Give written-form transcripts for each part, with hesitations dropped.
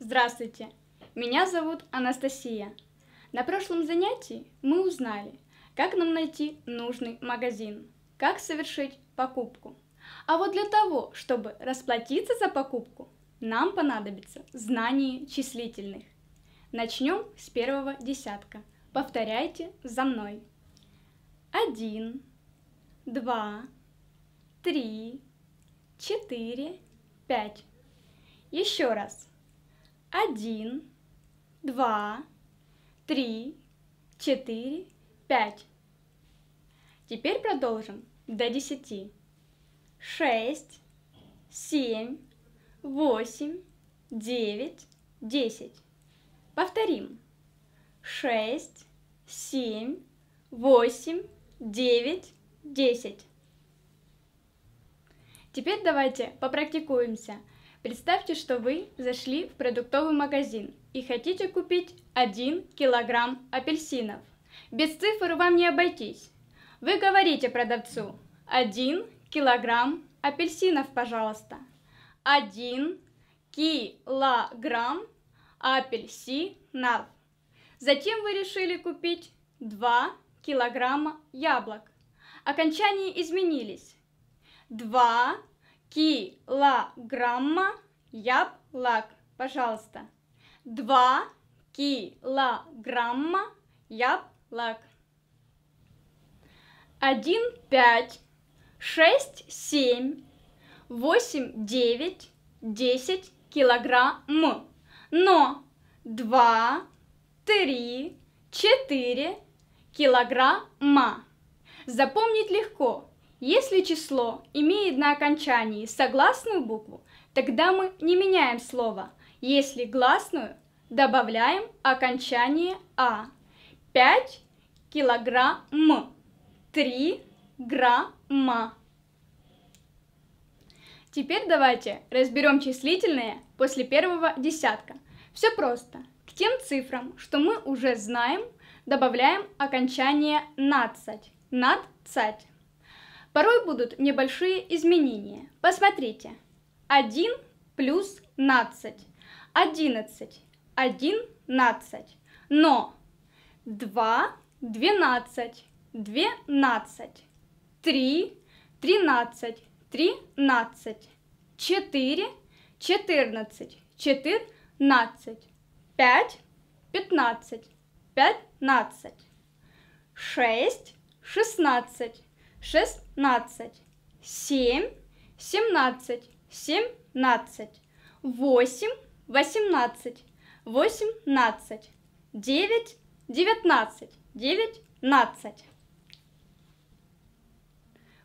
Здравствуйте, меня зовут Анастасия. На прошлом занятии мы узнали, как нам найти нужный магазин, как совершить покупку. А вот для того, чтобы расплатиться за покупку, нам понадобится знание числительных. Начнем с первого десятка. Повторяйте за мной. 1, 2, 3, 4, 5. Еще раз. 1, 2, 3, 4, 5. Теперь продолжим до 10. 6, 7, 8, 9, 10. Повторим. 6, 7, 8, 9, 10. Теперь давайте попрактикуемся. Представьте, что вы зашли в продуктовый магазин и хотите купить 1 килограмм апельсинов. Без цифр вам не обойтись. Вы говорите продавцу: 1 килограмм апельсинов, пожалуйста. 1 килограмм апельсинов. Затем вы решили купить 2 килограмма яблок. Окончания изменились. 2 килограмма яблок, пожалуйста. 2 килограмма яблок. 1, 5, 6, 7, 8, 9, 10 килограмм. Но 2, 3, 4 килограмма. Запомнить легко. Если число имеет на окончании согласную букву, тогда мы не меняем слово. Если гласную, добавляем окончание «а». 5 килограмм. 3 грамма. Теперь давайте разберем числительные после первого десятка. Все просто. К тем цифрам, что мы уже знаем, добавляем окончание «нацать». Нацать. Порой будут небольшие изменения. Посмотрите. 1 плюс нацать. 11. 11. Но 2 12. 12. 3 13. 13. 4 14. 14. 5 15. 15. 6 16. 16, 7, 17, 17, 8, 18, 18, 9, 19, 19.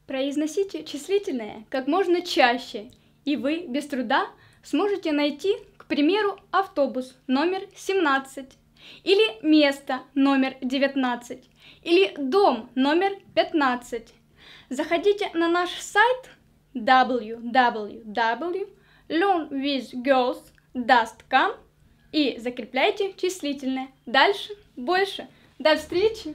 Произносите числительные как можно чаще, и вы без труда сможете найти, к примеру, автобус номер 17, или место номер 19, или дом номер 15. Заходите на наш сайт www.learnwithgirls.com и закрепляйте числительные. Дальше больше. До встречи!